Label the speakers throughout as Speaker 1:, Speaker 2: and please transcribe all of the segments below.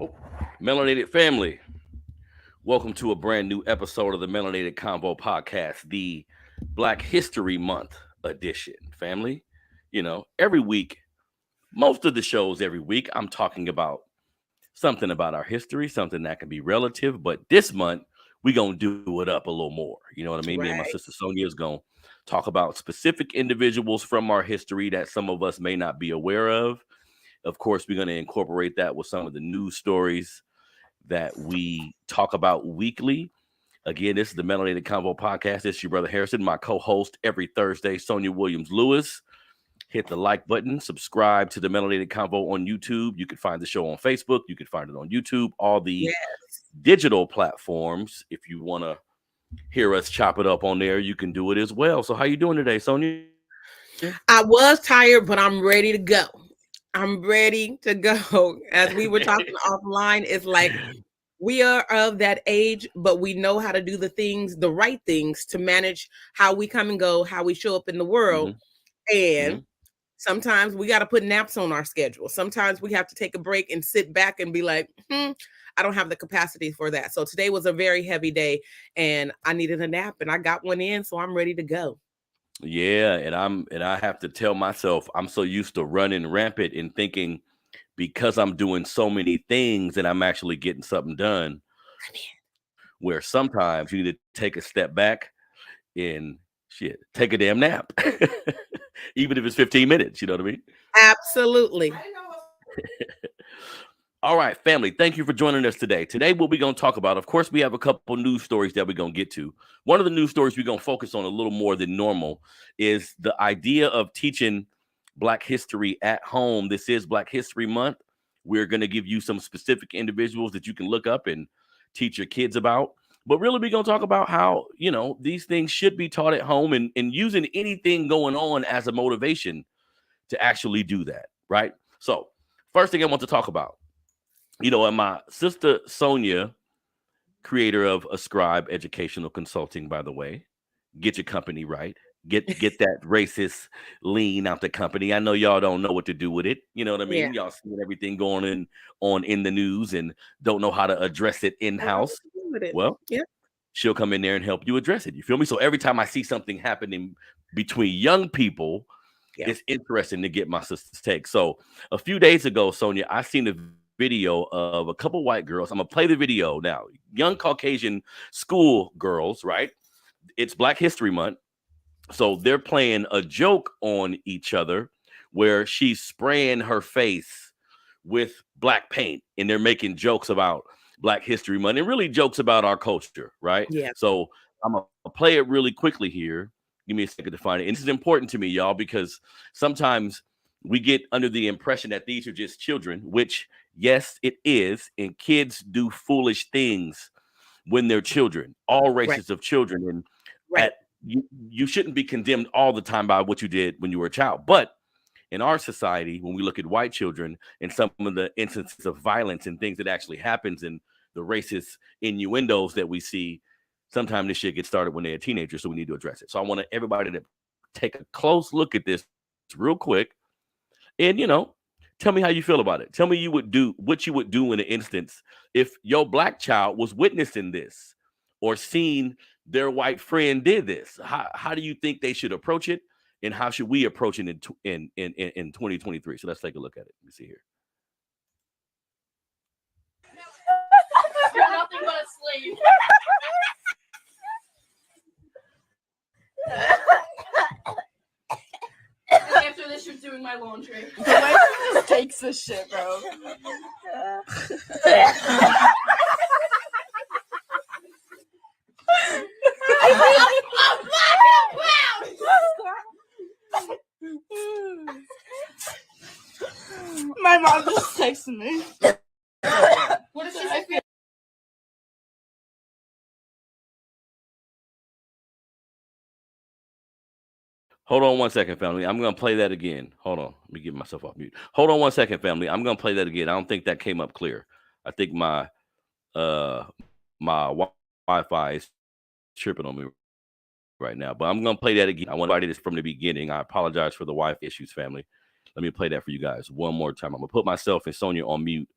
Speaker 1: Oh, melanated family, welcome to a brand new episode of the Melanated Convo Podcast, the Black History Month edition. Family, every week, most of the shows every week, I'm talking about something about our history, something that can be relative. But this month, we're going to do it up a little more. You know what I mean? Me and my
Speaker 2: Right.
Speaker 1: sister Sonia is going to talk about specific individuals from our history that some of us may not be aware of. Of course, we're going to incorporate that with some of the news stories that we talk about weekly. Again, this is the Melanated Convo Podcast. This is your brother Harrison, my co-host every Thursday, Sonia Williams Lewis. Hit the like button, subscribe to the Melanated Convo on YouTube. You can find the show on Facebook. You can find it on YouTube, all the
Speaker 2: Yes.
Speaker 1: digital platforms. If you want to hear us chop it up on there, you can do it as well. So how you doing today, Sonia?
Speaker 2: I was tired, but I'm ready to go. I'm ready to go. As we were talking offline, it's like we are of that age, but we know how to do the right things to manage how we come and go, how we show up in the world. And sometimes we got to put naps on our schedule. Sometimes we have to take a break and sit back and be like, I don't have the capacity for that. So today was a very heavy day and I needed a nap and I got one in, so I'm ready to go.
Speaker 1: Yeah, and I have to tell myself I'm so used to running rampant and thinking because I'm doing so many things and I'm actually getting something done. Where sometimes you need to take a step back and take a damn nap. Even if it's 15 minutes, you know what I mean?
Speaker 2: Absolutely.
Speaker 1: All right, family, thank you for joining us today. Today, what we're going to talk about, of course, we have a couple news stories that we're going to get to. One of the news stories we're going to focus on a little more than normal is the idea of teaching Black history at home. This is Black History Month. We're going to give you some specific individuals that you can look up and teach your kids about. But really, we're going to talk about how, these things should be taught at home and using anything going on as a motivation to actually do that, right? So first thing I want to talk about, and my sister Sonia, creator of Ascribe Educational Consulting, by the way, get your company right. Get that racist lean out the company. I know y'all don't know what to do with it. You know what I mean?
Speaker 2: Yeah.
Speaker 1: Y'all seeing everything going on in the news and don't know how to address it in-house. Well,
Speaker 2: Yeah.
Speaker 1: she'll come in there and help you address it. You feel me? So every time I see something happening between young people, it's interesting to get my sister's take. So a few days ago, Sonia, I seen a video of a couple white girls. I'm gonna play the video now. Young Caucasian school girls, right? It's Black History Month. So they're playing a joke on each other where she's spraying her face with black paint and they're making jokes about Black History Month and really jokes about our culture, right?
Speaker 2: Yeah.
Speaker 1: So I'm gonna play it really quickly here. Give me a second to find it. And this is important to me, y'all, because sometimes we get under the impression that these are just children, which, yes, it is. And kids do foolish things when they're children, all races of children. And
Speaker 2: Right.
Speaker 1: you shouldn't be condemned all the time by what you did when you were a child. But in our society, when we look at white children and some of the instances of violence and things that actually happens and the racist innuendos that we see, sometimes this shit gets started when they're a teenager, so we need to address it. So I want everybody to take a close look at this real quick and, tell me how you feel about it. Tell me what you would do in an instance if your black child was witnessing this or seeing their white friend did this. How do you think they should approach it? And how should we approach it in 2023? So let's take a look at it. Let me see here.
Speaker 3: You're nothing but a slave. After this, you're doing my laundry.
Speaker 4: The way she just takes this shit, bro.
Speaker 3: I'm black and brown.
Speaker 4: My mom just texted me.
Speaker 3: What if she said?
Speaker 1: Hold on one second, family. I'm going to play that again. Hold on. Let me get myself off mute. Hold on one second, family. I'm going to play that again. I don't think that came up clear. I think my Wi-Fi is tripping on me right now. But I'm going to play that again. I want to write this from the beginning. I apologize for the Wi-Fi issues, family. Let me play that for you guys one more time. I'm going to put myself and Sonia on mute,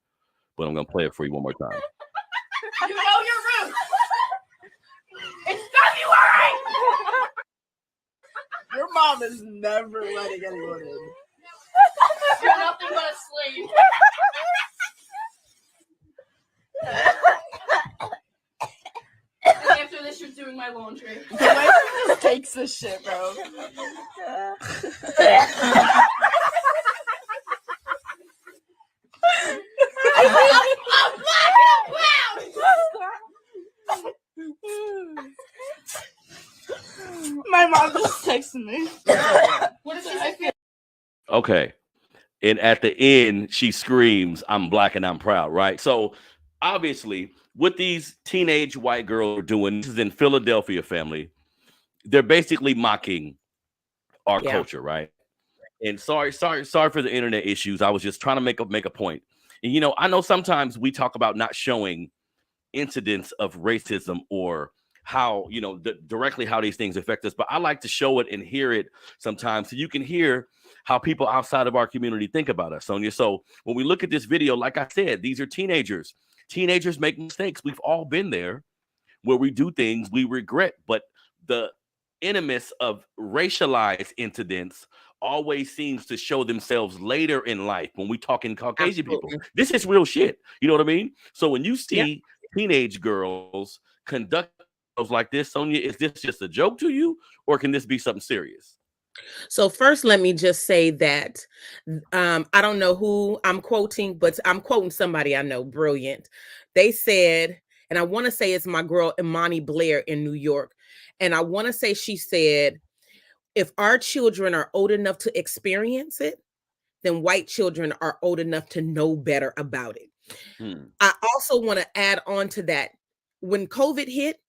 Speaker 1: but I'm gonna play it for you one more time.
Speaker 3: You know your roots. It's February.
Speaker 4: Your mom is never letting anyone in.
Speaker 3: You're nothing but a slave. And after this, you're doing my laundry.
Speaker 4: The way she just takes this shit, bro.
Speaker 3: I'm black and
Speaker 4: My mom just texted me.
Speaker 3: what does she say?
Speaker 1: Okay. And at the end, she screams, "I'm black and I'm proud," right? So obviously, what these teenage white girls are doing, this is in Philadelphia, family, they're basically mocking our culture, right? And sorry for the internet issues. I was just trying to make a point. And I know sometimes we talk about not showing incidents of racism or how directly how these things affect us, but I like to show it and hear it sometimes so you can hear how people outside of our community think about us, Sonia. So when we look at this video, like I said, these are teenagers make mistakes. We've all been there where we do things we regret, but the animus of racialized incidents always seems to show themselves later in life when we talk in Caucasian people. This is real shit. You know what I mean? So when you see teenage girls conduct like this, Sonia, is this just a joke to you, or can this be something serious?
Speaker 2: So first, let me just say that I don't know who I'm quoting, but I'm quoting somebody I know, brilliant. They said, and I want to say it's my girl Imani Blair in New York, and I want to say she said, if our children are old enough to experience it, then white children are old enough to know better about it. I also want to add on to that. When COVID hit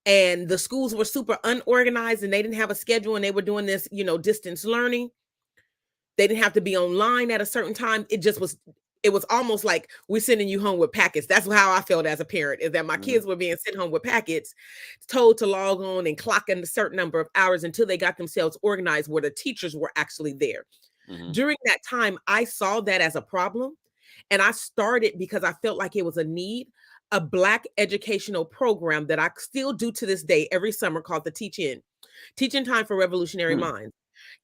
Speaker 2: and the schools were super unorganized and they didn't have a schedule and they were doing this, distance learning, they didn't have to be online at a certain time. It was almost like we're sending you home with packets. That's how I felt as a parent, is that my kids were being sent home with packets, told to log on and clock in a certain number of hours until they got themselves organized where the teachers were actually there. During that time, I saw that as a problem. And I started, because I felt like it was a need, a Black educational program that I still do to this day every summer called the Teaching Time for Revolutionary Minds.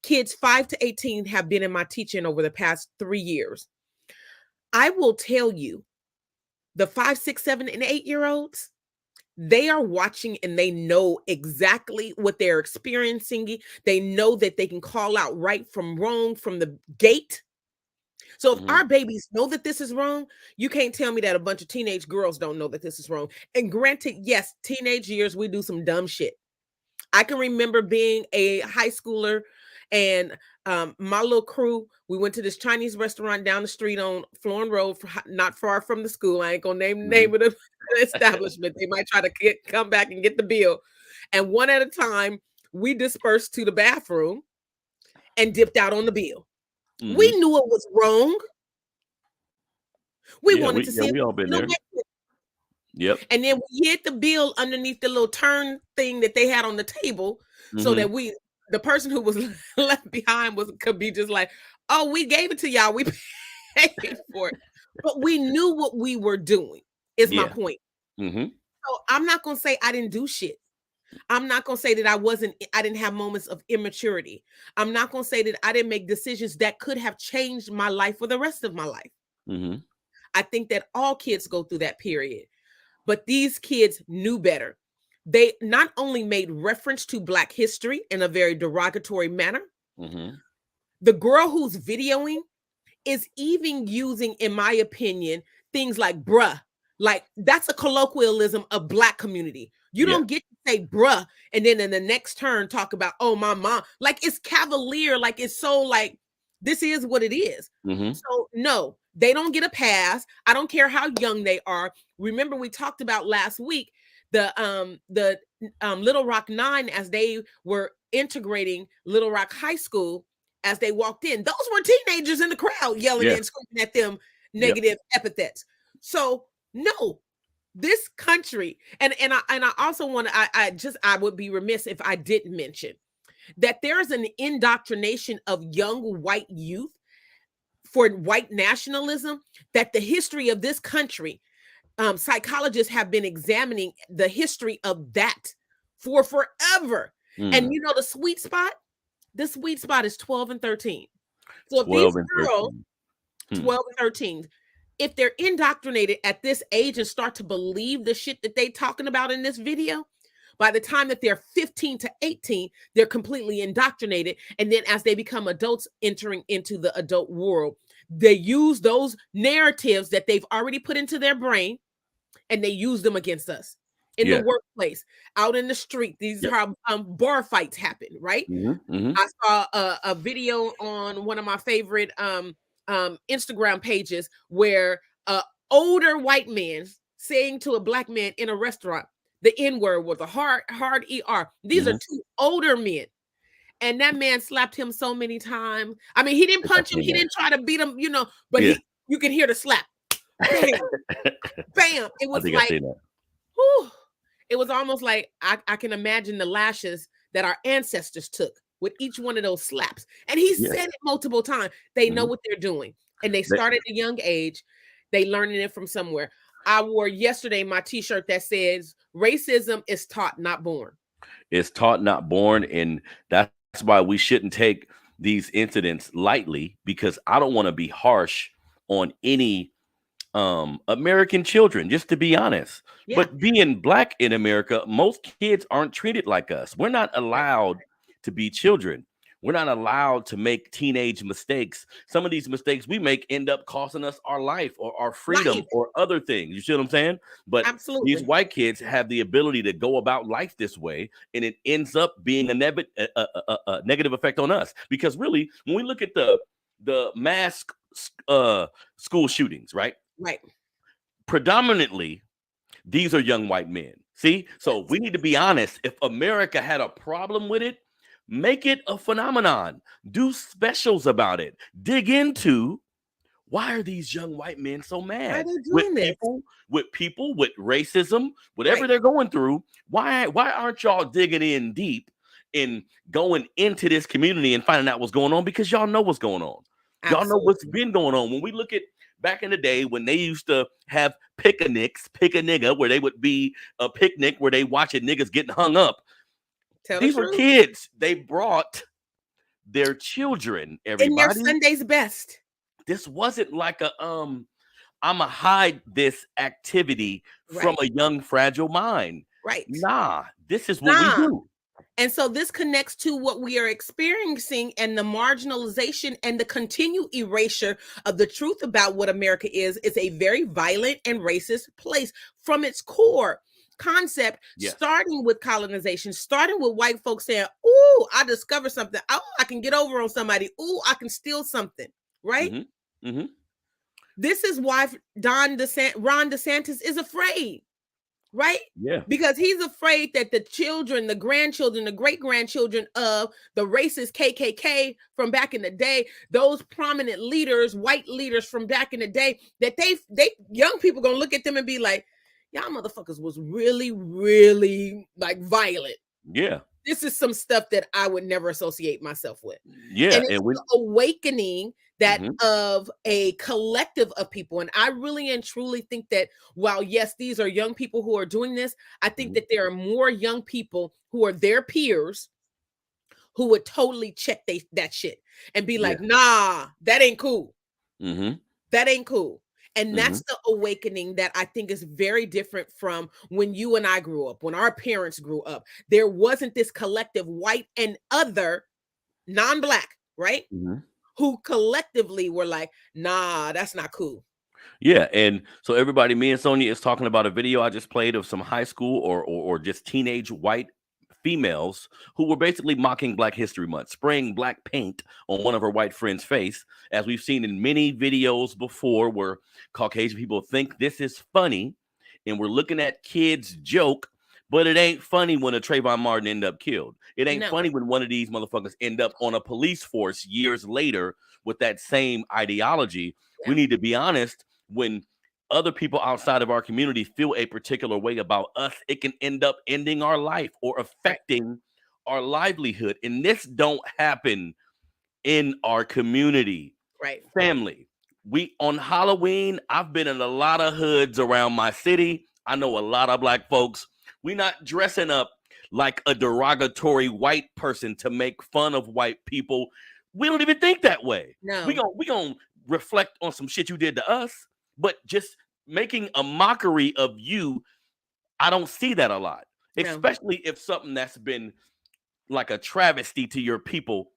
Speaker 2: Kids 5 to 18 have been in my teaching over the past 3 years. I will tell you, the 5, 6, 7, and 8-year-olds, they are watching and they know exactly what they're experiencing. They know that they can call out right from wrong from the gate. So if our babies know that this is wrong, you can't tell me that a bunch of teenage girls don't know that this is wrong. And granted, yes, teenage years, we do some dumb shit. I can remember being a high schooler and my little crew, we went to this Chinese restaurant down the street on Florin Road, not far from the school. I ain't gonna name the name of the establishment. They might try to come back and get the bill. And one at a time, we dispersed to the bathroom and dipped out on the bill. We knew it was wrong. We wanted to see.
Speaker 1: We all been there. Yep.
Speaker 2: And then we hid the bill underneath the little turn thing that they had on the table, so that the person who was left behind could be just like, "Oh, we gave it to y'all. We paid for it." But we knew what we were doing. Is my point. So I'm not gonna say I didn't do shit. I'm not going to say that I didn't have moments of immaturity. I'm not going to say that I didn't make decisions that could have changed my life for the rest of my life. I think that all kids go through that period, but these kids knew better. They not only made reference to Black history in a very derogatory manner. The girl who's videoing is even using, in my opinion, things like bruh. Like, that's a colloquialism of Black community. You don't get to say bruh and then in the next turn talk about, oh, my mom. Like, it's cavalier. Like, it's so like, this is what it is. So no, they don't get a pass. I don't care how young they are. Remember, we talked about last week the Little Rock 9 as they were integrating Little Rock High School. As they walked in, those were teenagers in the crowd yelling and screaming at them negative epithets. So no, this country, and I also want to, I would be remiss if I didn't mention that there is an indoctrination of young white youth for white nationalism, that the history of this country, psychologists have been examining the history of that for forever. And you know the sweet spot? The sweet spot is 12 and 13. So if these
Speaker 1: 12 and
Speaker 2: girls,
Speaker 1: 13.
Speaker 2: 12 and 13, if they're indoctrinated at this age and start to believe the shit that they talking about in this video, by the time that they're 15 to 18, they're completely indoctrinated. And then as they become adults entering into the adult world, they use those narratives that they've already put into their brain and they use them against us in the workplace, out in the street. These are how bar fights happen, right? I saw a video on one of my favorite Instagram pages where older white man saying to a black man in a restaurant the N-word with a hard ER. These are two older men. And that man slapped him so many times. I mean, he didn't punch him. He didn't try to beat him, you know, but you can hear the slap. Bam. Bam. It was like, whew, it was almost like I can imagine the lashes that our ancestors took with each one of those slaps. And he said it multiple times. They know what they're doing. And they start at a young age. They learning it from somewhere. I wore yesterday my t-shirt that says racism is taught, not born.
Speaker 1: It's taught, not born. And that's why we shouldn't take these incidents lightly, because I don't want to be harsh on any American children, just to be honest. But being black in America, most kids aren't treated like us. We're not allowed to be children. We're not allowed to make teenage mistakes. Some of these mistakes we make end up costing us our life or our freedom or other things. You see what I'm saying? But these white kids have the ability to go about life this way, and it ends up being a negative effect on us. Because really, when we look at the mass school shootings, right?
Speaker 2: Right.
Speaker 1: Predominantly, these are young white men. See? So we need to be honest. If America had a problem with it, make it a phenomenon. Do specials about it. Dig into why are these young white men so mad?
Speaker 2: Why are they doing this?
Speaker 1: With people, with racism, whatever they're going through. Why aren't y'all digging in deep and going into this community and finding out what's going on? Because y'all know what's going on. Y'all know what's been going on. When we look at back in the day when they used to have pick a nigga, where they would be a picnic where they watching niggas getting hung up. These were kids. They brought their children, everybody.
Speaker 2: In their Sunday's best.
Speaker 1: This wasn't like a I'ma hide this activity from a young, fragile mind.
Speaker 2: Right.
Speaker 1: Nah, this is what we do.
Speaker 2: And so this connects to what we are experiencing and the marginalization and the continued erasure of the truth about what America is. It's a very violent and racist place from its core concept, starting with colonization, starting with white folks saying, "Ooh, I discovered something. Oh, I can get over on somebody. Ooh, I can steal something." Right? This is why Ron DeSantis is afraid. Right?
Speaker 1: Yeah.
Speaker 2: Because he's afraid that the children, the grandchildren, the great-grandchildren of the racist KKK from back in the day, those prominent leaders, white leaders from back in the day, that they young people gonna look at them and be like, y'all motherfuckers was really, really like violent.
Speaker 1: Yeah.
Speaker 2: This is some stuff that I would never associate myself with.
Speaker 1: Yeah.
Speaker 2: And it's the awakening that of a collective of people. And I really and truly think that while, yes, these are young people who are doing this, I think that there are more young people who are their peers who would totally check that shit and be like, nah, that ain't cool. That ain't cool. And that's the awakening that I think is very different from when you and I grew up, when our parents grew up. There wasn't this collective white and other non-black, right? Who collectively were like, nah, that's not cool.
Speaker 1: Yeah. And so everybody, me and Sonia is talking about a video I just played of some high school or just teenage white females who were basically mocking Black History Month, spraying black paint on one of her white friends' face, as we've seen in many videos before where Caucasian people think this is funny and we're looking at kids joke, but it ain't funny when a Trayvon Martin end up killed. It ain't funny when one of these motherfuckers end up on a police force years later with that same ideology. We need to be honest. When other people outside of our community feel a particular way about us, it can end up ending our life or affecting our livelihood. And this don't happen in our community.
Speaker 2: Right.
Speaker 1: Family. We on Halloween, I've been in a lot of hoods around my city. I know a lot of black folks. We not dressing up like a derogatory white person to make fun of white people. We don't even think that way.
Speaker 2: No.
Speaker 1: We gonna reflect on some shit you did to us, but just making a mockery of you, I don't see that a lot.
Speaker 2: No.
Speaker 1: Especially if something that's been like a travesty to your people.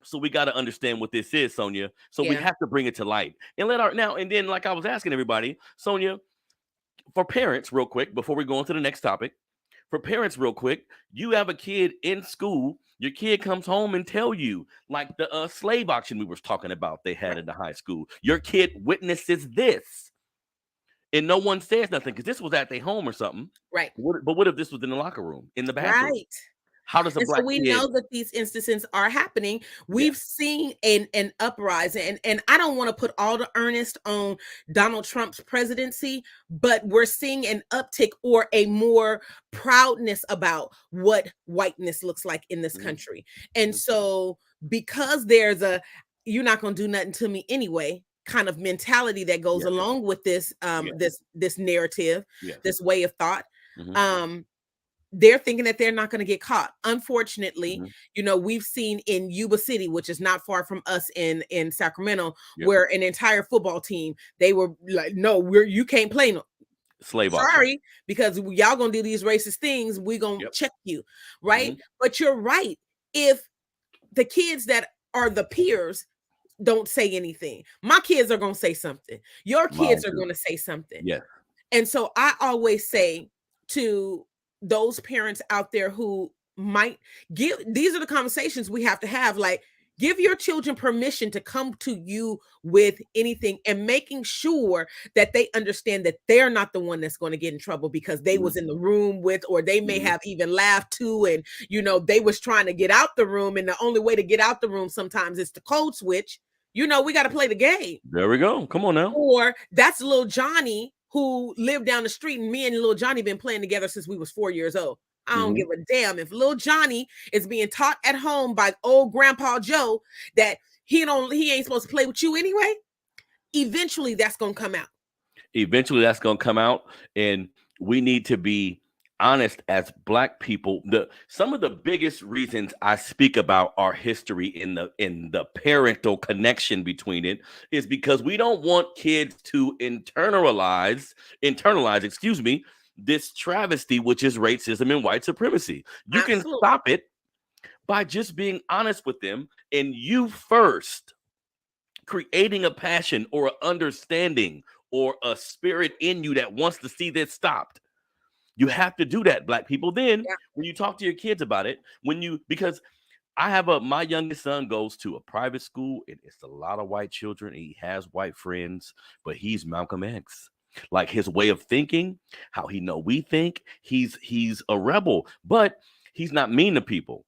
Speaker 1: So we got to understand what this is, Sonia. So we
Speaker 2: Yeah.
Speaker 1: have to bring it to light and let our now and then, like I was asking everybody, Sonia, for parents, real quick, before we go on to the next topic, for parents, real quick, you have a kid in school. Your kid comes home and tell you, like the slave auction we was talking about, they had in the high school. Your kid witnesses this, and no one says nothing because this was at their home or something.
Speaker 2: Right.
Speaker 1: But what if this was in the locker room, in the bathroom?
Speaker 2: Right.
Speaker 1: How does a
Speaker 2: And
Speaker 1: black
Speaker 2: so we
Speaker 1: kid?
Speaker 2: know that these instances are happening. We've seen an uprising, and I don't want to put all the earnest on Donald Trump's presidency, but we're seeing an uptick or a more proudness about what whiteness looks like in this country. And so because there's a "you're not going to do nothing to me anyway" kind of mentality that goes along with this this narrative, this way of thought, they're thinking that they're not going to get caught. Unfortunately, you know, we've seen in Yuba City, which is not far from us in Sacramento, where an entire football team, they were like, no, you can't play no
Speaker 1: Slave
Speaker 2: sorry, because y'all gonna do these racist things, we gonna check you, right? But you're right. If the kids that are the peers don't say anything, my kids are gonna say something. Your kids are gonna say something.
Speaker 1: Yeah.
Speaker 2: And so I always say to those parents out there who might these are the conversations we have to have, like, give your children permission to come to you with anything, and making sure that they understand that they're not the one that's going to get in trouble because they was in the room with, or they may have even laughed too, and you know, they was trying to get out the room, and the only way to get out the room sometimes is to code switch. You know, we got to play the game.
Speaker 1: There we go. Come on now.
Speaker 2: Or that's little Johnny who lived down the street, and me and little Johnny been playing together since we was 4 years old. I don't give a damn if little Johnny is being taught at home by old Grandpa Joe that he ain't supposed to play with you anyway. Eventually that's gonna come out. And we need to be honest as black people. Some of the biggest reasons I speak about our history in the parental connection between it is because we don't want kids to internalize, this travesty, which is racism and white supremacy. You can stop it by just being honest with them, and you first creating a passion or an understanding or a spirit in you that wants to see this stopped. You have to do that, black people. Then when you talk to your kids about it, because I have my youngest son goes to a private school, and it's a lot of white children. He has white friends, but he's Malcolm X. Like his way of thinking, how he know we think, he's a rebel, but he's not mean to people.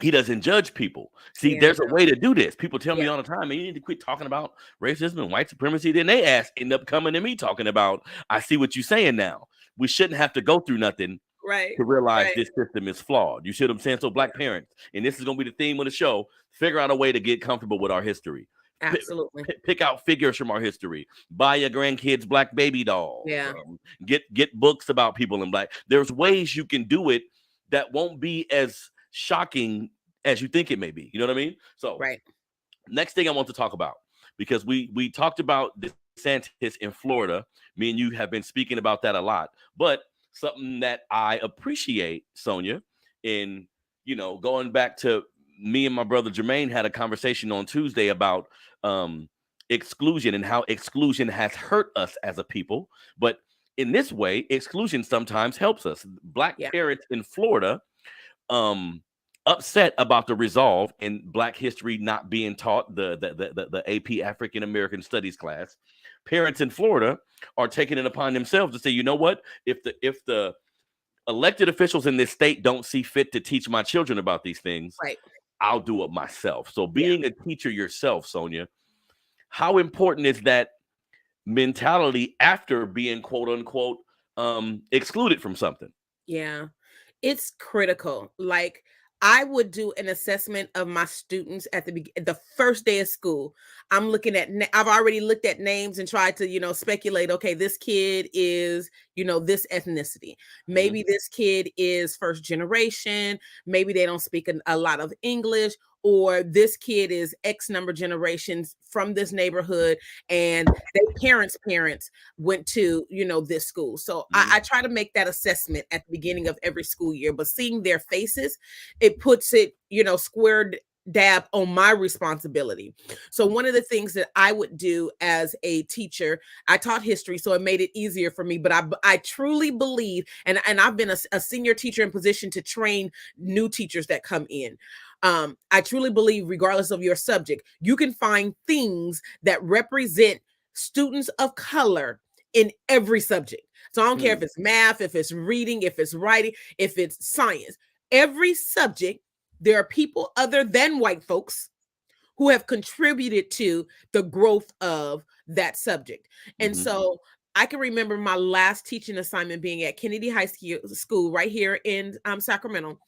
Speaker 2: He doesn't judge people. See, there's a way to do this. People tell me all the time, man, you need to quit talking about racism and white supremacy. Then they end up coming to me talking about, I see what you're saying now. We shouldn't have to go through nothing to realize this system is flawed. You see what I'm saying? So black parents, and this is going to be the theme of the show, figure out a way to get comfortable with our history. Absolutely.
Speaker 1: Pick out figures from our history. Buy your grandkids black baby dolls. Get books about people in black. There's ways you can do it that won't be as shocking as you think it may be. You know what I mean? So next thing I want to talk about, because we talked about DeSantis in Florida. Me and you have been speaking about that a lot. But something that I appreciate, Sonia, in, you know, going back to me and my brother Jermaine had a conversation on Tuesday about exclusion and how exclusion has hurt us as a people. But in this way, exclusion sometimes helps us. Black parents in Florida upset about the resolve in Black history not being taught, the AP African American Studies class. Parents in Florida are taking it upon themselves to say, you know what, if the elected officials in this state don't see fit to teach my children about these things, I'll do it myself. So being a teacher yourself, Sonia, how important is that mentality after being quote unquote excluded from something?
Speaker 2: Yeah, it's critical. Like, I would do an assessment of my students at the first day of school. I'm looking at, I've already looked at names and tried to, speculate, okay, this kid is, this ethnicity. Maybe this kid is first generation. Maybe they don't speak a lot of English, or this kid is X number generations from this neighborhood and their parents went to, this school. So I try to make that assessment at the beginning of every school year, but seeing their faces, it puts it, squared dab on my responsibility. So one of the things that I would do as a teacher, I taught history, so it made it easier for me, but I truly believe, and I've been a senior teacher in position to train new teachers that come in. I truly believe, regardless of your subject, you can find things that represent students of color in every subject. So I don't care if it's math, if it's reading, if it's writing, if it's science. Every subject, there are people other than white folks who have contributed to the growth of that subject. And so I can remember my last teaching assignment being at Kennedy High School right here in Sacramento.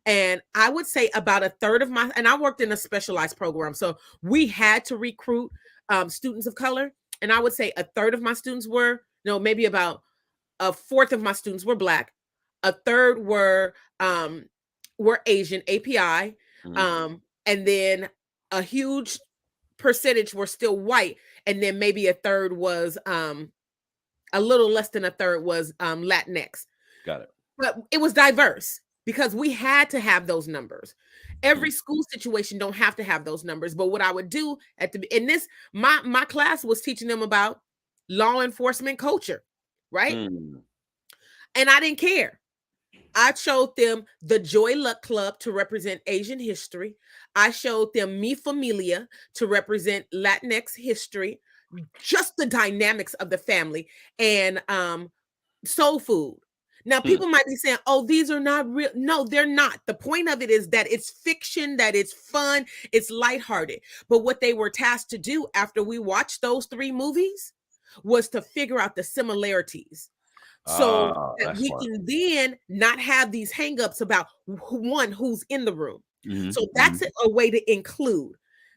Speaker 2: And I would say about a third of and I worked in a specialized program, so we had to recruit students of color. And I would say a third of my students maybe about a fourth of my students were Black. A third were Asian, API. And then a huge percentage were still white. And then maybe a third was, a little less than a third was Latinx.
Speaker 1: Got it.
Speaker 2: But it was diverse because we had to have those numbers. Every school situation don't have to have those numbers. But what I would do my class was teaching them about law enforcement culture, right? And I didn't care. I showed them the Joy Luck Club to represent Asian history. I showed them Mi Familia to represent Latinx history, just the dynamics of the family, and soul food. Now, people might be saying, oh, these are not real. No, they're not. The point of it is that it's fiction, that it's fun, it's lighthearted. But what they were tasked to do after we watched those 3 movies was to figure out the similarities. So that we can then not have these hangups about who's in the room. So that's a way to include.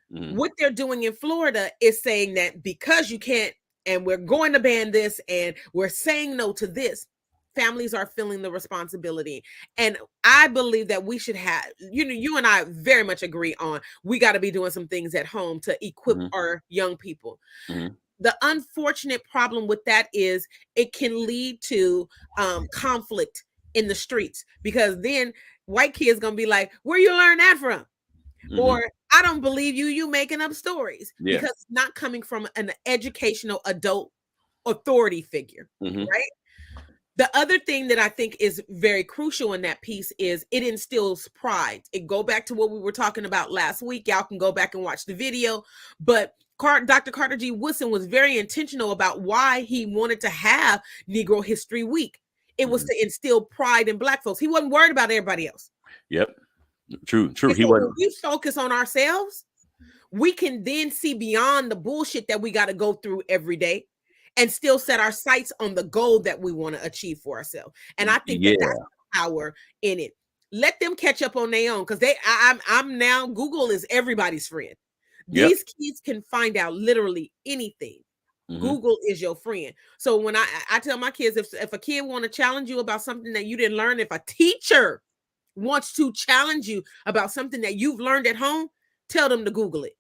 Speaker 2: What they're doing in Florida is saying that because you can't, and we're going to ban this, and we're saying no to this, families are feeling the responsibility. And I believe that we should have, you and I very much agree on, we got to be doing some things at home to equip our young people. The unfortunate problem with that is it can lead to conflict in the streets, because then white kids gonna be like, where you learn that from? Or I don't believe you making up stories, because it's not coming from an educational adult authority figure, right? The other thing that I think is very crucial in that piece is it instills pride. It go back to what we were talking about last week. Y'all can go back and watch the video, but Dr. Carter G. Woodson was very intentional about why he wanted to have Negro History Week. It was to instill pride in Black folks. He wasn't worried about everybody else.
Speaker 1: Yep. True.
Speaker 2: So
Speaker 1: He wasn't.
Speaker 2: when we focus on ourselves, we can then see beyond the bullshit that we got to go through every day and still set our sights on the goal that we want to achieve for ourselves. And I think that's the power in it. Let them catch up on their own, because I'm now, Google is everybody's friend. These kids can find out literally anything. Google is your friend. So when I tell my kids, if a kid want to challenge you about something that you didn't learn, if a teacher wants to challenge you about something that you've learned at home, tell them to Google it.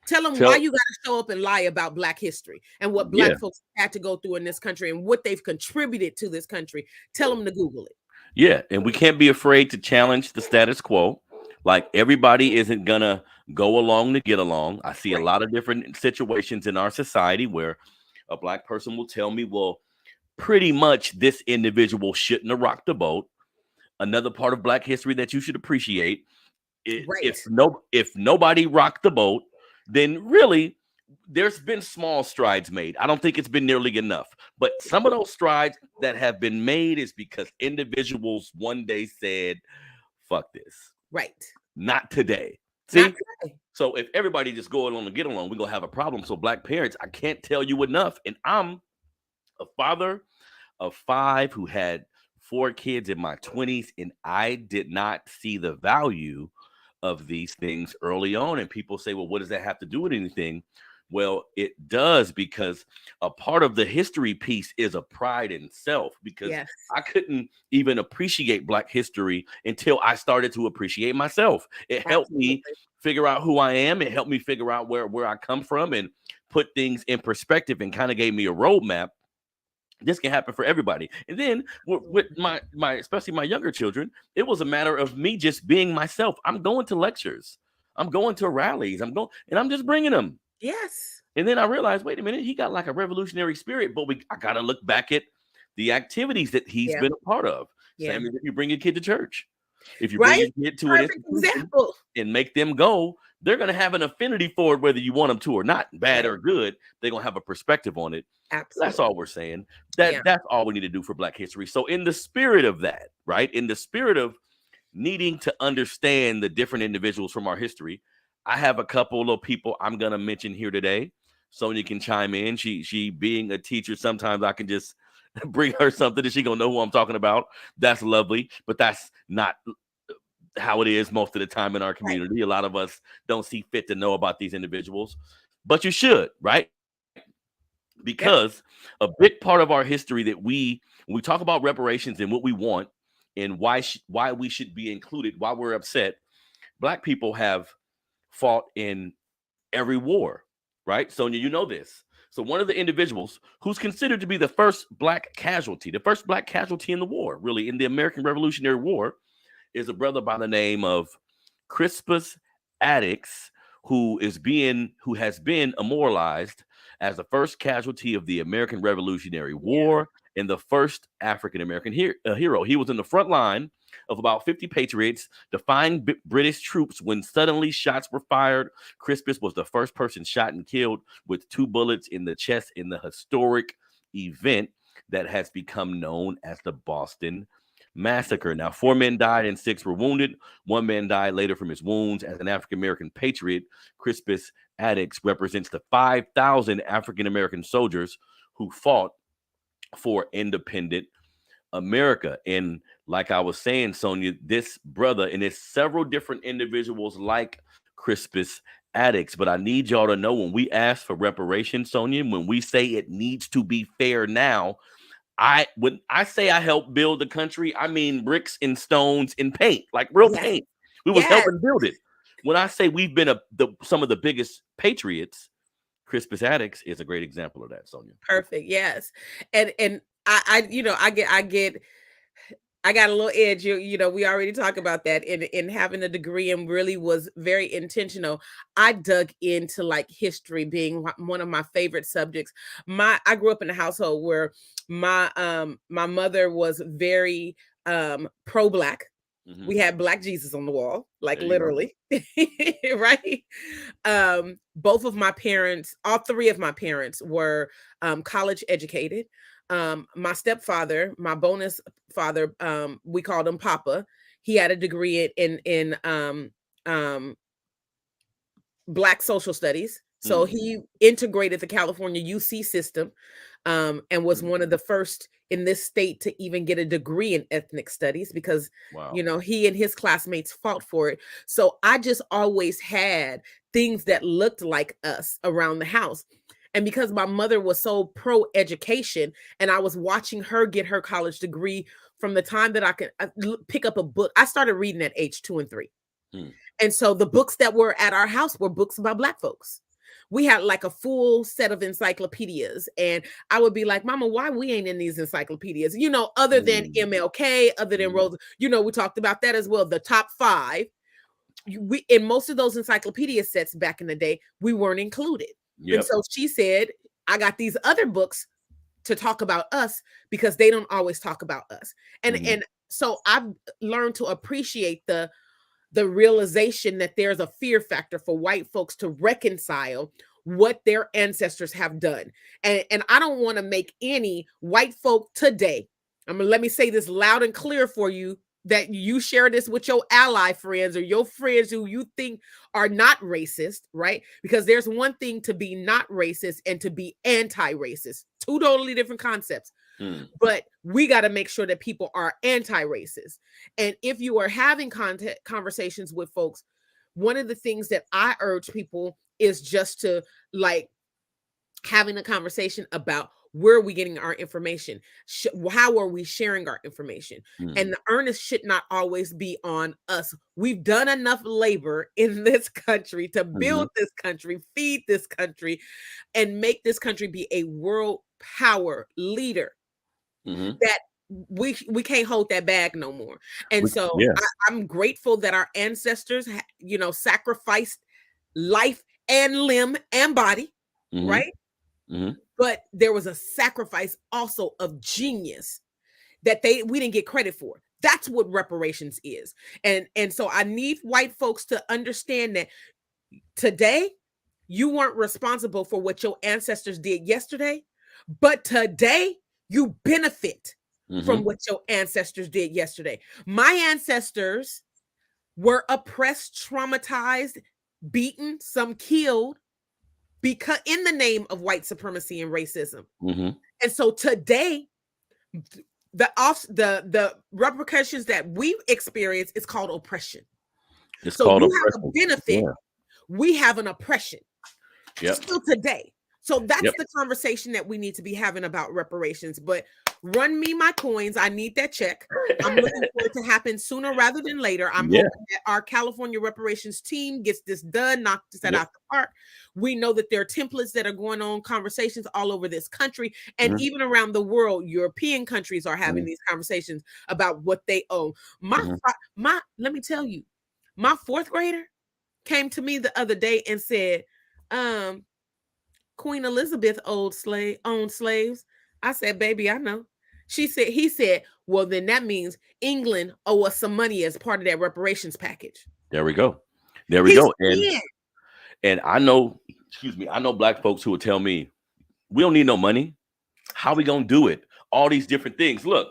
Speaker 2: Tell them why you got to show up and lie about Black history and what Black folks had to go through in this country and what they've contributed to this country. Tell them to Google it.
Speaker 1: Yeah, and we can't be afraid to challenge the status quo. Like, everybody isn't gonna go along to get along. I see a lot of different situations in our society where a Black person will tell me, well, pretty much this individual shouldn't have rocked the boat. Another part of Black history that you should appreciate, if nobody rocked the boat, then really there's been small strides made. I don't think it's been nearly enough, but some of those strides that have been made is because individuals one day said, fuck this.
Speaker 2: Right.
Speaker 1: Not today. See? Not today. So if everybody just go along and get along, we're going to have a problem. So Black parents, I can't tell you enough. And I'm a father of 5 who had 4 kids in my 20s, and I did not see the value of these things early on. And people say, well, what does that have to do with anything? Well, it does, because a part of the history piece is a pride in self, because
Speaker 2: Yes.
Speaker 1: I couldn't even appreciate Black history until I started to appreciate myself. It helped me figure out who I am. It helped me figure out where I come from and put things in perspective, and kind of gave me a roadmap. This can happen for everybody. And then with my especially my younger children, it was a matter of me just being myself. I'm going to lectures, I'm going to rallies, I'm just bringing them.
Speaker 2: Yes.
Speaker 1: And then I realized, wait a minute, he got like a revolutionary spirit, but I got to look back at the activities that he's been a part of. Same as if you bring your kid to church. If you bring your kid to an institution and make them go, they're going to have an affinity for it, whether you want them to or not, bad or good. They're going to have a perspective on it.
Speaker 2: Absolutely.
Speaker 1: That's all we're saying. That's all we need to do for Black history. So in the spirit of that, right, in the spirit of needing to understand the different individuals from our history, I have a couple of people I'm going to mention here today. Sonia can chime in. She being a teacher, sometimes I can just bring her something that she gonna know who I'm talking about. That's lovely, but that's not how it is most of the time in our community. A lot of us don't see fit to know about these individuals, but you should, right? Because a big part of our history that when we talk about reparations and what we want and why we should be included, why we're upset, Black people have fought in every war, right? Sonia, you know this. So one of the individuals who's considered to be the first Black casualty in the war, really, in the American Revolutionary War, is a brother by the name of Crispus Attucks, who has been immortalized as the first casualty of the American Revolutionary War and the first African American hero. He was in the front line of about 50 patriots defying British troops when suddenly shots were fired. Crispus was the first person shot and killed with 2 bullets in the chest in the historic event that has become known as the Boston Massacre. Now, 4 men died and 6 were wounded. 1 man died later from his wounds. As an African-American patriot, Crispus Attucks represents the 5,000 African-American soldiers who fought for independent America. And like I was saying, Sonia, this brother, and there's several different individuals like Crispus Attucks, but I need y'all to know, when we ask for reparations, Sonia, when we say it needs to be fair now, when I say I helped build the country, I mean bricks and stones and paint, like real paint. We was helping build it. When I say we've been some of the biggest patriots, Crispus Attucks is a great example of that, Sonia.
Speaker 2: Perfect. Yes. And I got a little edge. We already talked about that in having a degree, and really was very intentional. I dug into like history being one of my favorite subjects. I grew up in a household where my mother was very pro-Black. Mm-hmm. We had Black Jesus on the wall, like literally, right? Both of my parents, all 3 of my parents were college educated. My stepfather, my bonus father, we called him Papa. He had a degree in Black social studies. So he integrated the California UC system, and was one of the first in this state to even get a degree in ethnic studies, because, he and his classmates fought for it. So I just always had things that looked like us around the house. And because my mother was so pro-education, and I was watching her get her college degree from the time that I could pick up a book, I started reading at age 2 and 3. And so the books that were at our house were books about Black folks. We had like a full set of encyclopedias, and I would be like, Mama, why we ain't in these encyclopedias? Other than MLK, other than Rose, we talked about that as well. The top 5, in most of those encyclopedia sets back in the day, we weren't included. Yep. And so she said, I got these other books to talk about us, because they don't always talk about us. And so I've learned to appreciate the realization that there's a fear factor for white folks to reconcile what their ancestors have done. And I don't want to make any white folk today, let me say this loud and clear for you, that you share this with your ally friends or your friends who you think are not racist, right? Because there's one thing to be not racist and to be anti-racist, 2 totally different concepts. But we got to make sure that people are anti-racist. And if you are having conversations with folks, one of the things that I urge people is just to like having a conversation about where are we getting our information? How are we sharing our information? And the onus should not always be on us. We've done enough labor in this country to build this country, feed this country, and make this country be a world power leader. That we can't hold that bag no more. And so I'm grateful that our ancestors, sacrificed life and limb and body, right? But there was a sacrifice also of genius that we didn't get credit for. That's what reparations is. And so I need white folks to understand that today you weren't responsible for what your ancestors did yesterday, but today you benefit from what your ancestors did yesterday. My ancestors were oppressed, traumatized, beaten, some killed, because in the name of white supremacy and racism. And so today, the repercussions that we experience is called oppression. It's so called oppression. Have a benefit, we have an oppression. Still today. So that's the conversation that we need to be having about reparations. But run me my coins. I need that check. I'm looking for it to happen sooner rather than later. I'm hoping that our California reparations team gets this done, knock this out the park. We know that there are templates that are going on, conversations all over this country and even around the world. European countries are having these conversations about what they owe. Let me tell you, my fourth grader came to me the other day and said, Queen Elizabeth owned slaves. I said, baby, I know. He said, well, then that means England owe us some money as part of that reparations package.
Speaker 1: There we go. And I know, I know black folks who will tell me, we don't need no money. How we going to do it? All these different things. Look,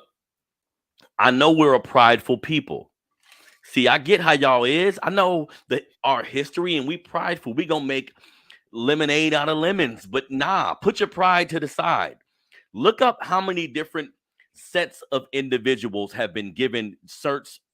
Speaker 1: I know we're a prideful people. See, I get how y'all is. I know that our history and we prideful. We going to make lemonade out of lemons, but nah, put your pride to the side. Look up how many different sets of individuals have been given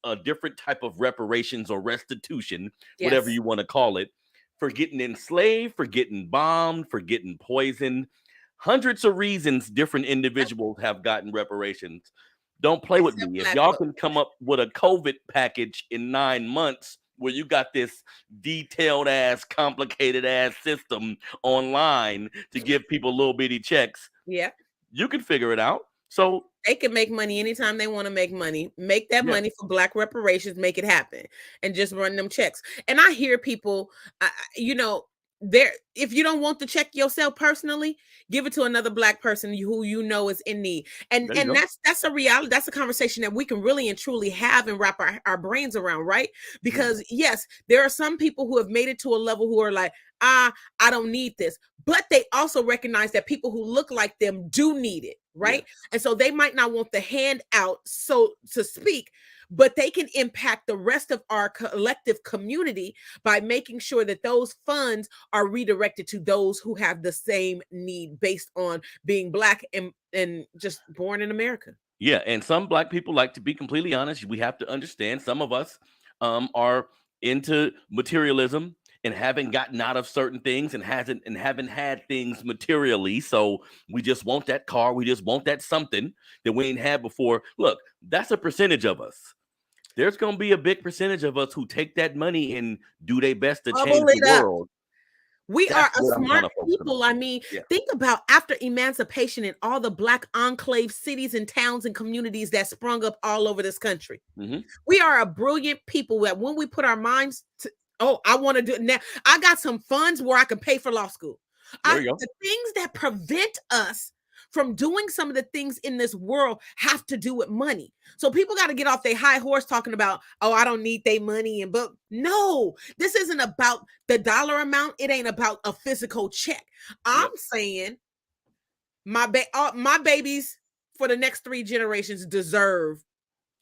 Speaker 1: a different type of reparations or restitution, whatever you want to call it, for getting enslaved, for getting bombed, for getting poisoned. Hundreds of reasons different individuals have gotten reparations. Don't play with me. If y'all can come up with a COVID package in 9 months where you got this detailed ass, complicated ass system online to give people little bitty checks, you can figure it out. So
Speaker 2: they can make money anytime they want to make money. Make that money for Black reparations. Make it happen, and just run them checks. And I hear people, if you don't want the check yourself personally, give it to another Black person who you know is in need. And that's a reality. That's a conversation that we can really and truly have and wrap our brains around, right? Because yes, there are some people who have made it to a level who are like, I don't need this. But they also recognize that people who look like them do need it, right? And so they might not want the handout, so to speak, but they can impact the rest of our collective community by making sure that those funds are redirected to those who have the same need based on being Black and just born in America.
Speaker 1: Yeah, and some Black people, like, to be completely honest, we have to understand some of us are into materialism and haven't gotten out of certain things and haven't had things materially. So we just want that car. We just want that something that we ain't had before. Look, that's a percentage of us. There's going to be a big percentage of us who take that money and do their best to change the world.
Speaker 2: We are a smart people. I mean, think about after emancipation and all the Black enclave cities and towns and communities that sprung up all over this country. We are a brilliant people that when we put our minds to, I want to do it now. I got some funds where I can pay for law school. The things that prevent us from doing some of the things in this world have to do with money. So people got to get off their high horse talking about, I don't need their money. But no, this isn't about the dollar amount. It ain't about a physical check. I'm saying my babies for the next 3 generations deserve,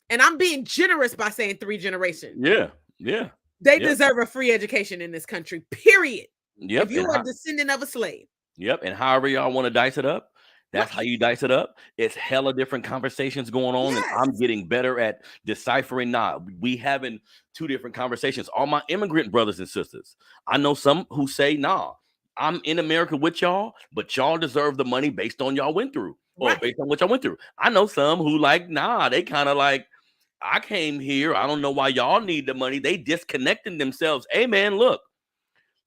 Speaker 2: and I'm being generous by saying 3 generations.
Speaker 1: Yeah.
Speaker 2: They deserve a free education in this country, period. If you are a descendant of a slave.
Speaker 1: And however y'all want to dice it up, That's how you dice it up. It's hella different conversations going on, and I'm
Speaker 2: Yes.
Speaker 1: getting better at deciphering. Nah, we having two different conversations. All my immigrant brothers and sisters, I know some who say, nah, I'm in America with y'all, but y'all deserve the money based on y'all went through, or
Speaker 2: Right.
Speaker 1: based on what y'all went through. I know some who like, nah, they kind of like, I came here. I don't know why y'all need the money. They disconnecting themselves. Hey, man, look,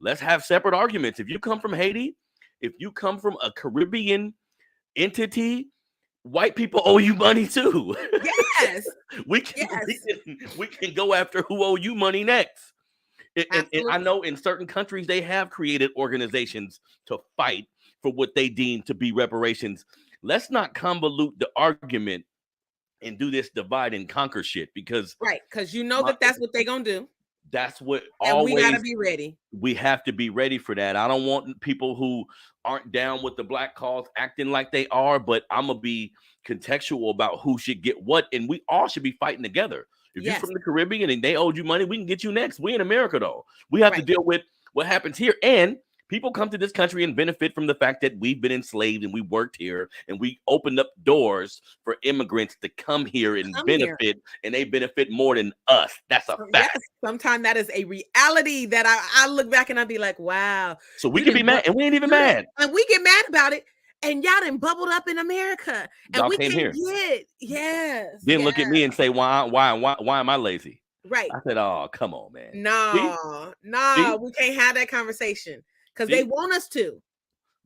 Speaker 1: let's have separate arguments. If you come from Haiti, if you come from a Caribbean entity, white people owe you money too.
Speaker 2: Yes.
Speaker 1: we can
Speaker 2: Yes.
Speaker 1: we can go after who owe you money next. And I
Speaker 2: Absolutely.
Speaker 1: know in certain countries they have created organizations to fight for what they deem to be reparations. Let's not convolute the argument and do this divide and conquer shit, because
Speaker 2: Right. Because you know that's what they're going to do.
Speaker 1: that's what
Speaker 2: And we got to
Speaker 1: always
Speaker 2: be ready.
Speaker 1: we have to be ready for that. I don't want people who aren't down with the black cause acting like they are, but I'm gonna be contextual about who should get what, and we all should be fighting together. If you're
Speaker 2: Yes.
Speaker 1: from the Caribbean and they owed you money, we can get you next. We in America though. We have to
Speaker 2: Right.
Speaker 1: deal with what happens here. And people come to this country and benefit from the fact that we've been enslaved and we worked here and we opened up doors for immigrants to come here and benefit, and they benefit more than us. That's a fact.
Speaker 2: Yes, sometimes that is a reality that I look back and I'd be like, wow.
Speaker 1: So we can be mad, and we ain't even mad.
Speaker 2: And we get mad about it. And y'all done bubbled up in America. And
Speaker 1: Y'all
Speaker 2: we
Speaker 1: came
Speaker 2: can
Speaker 1: here.
Speaker 2: yes.
Speaker 1: Then look at me and say, why am I lazy?
Speaker 2: Right.
Speaker 1: I said, oh, come on, man.
Speaker 2: No, we can't have that conversation because they want us to.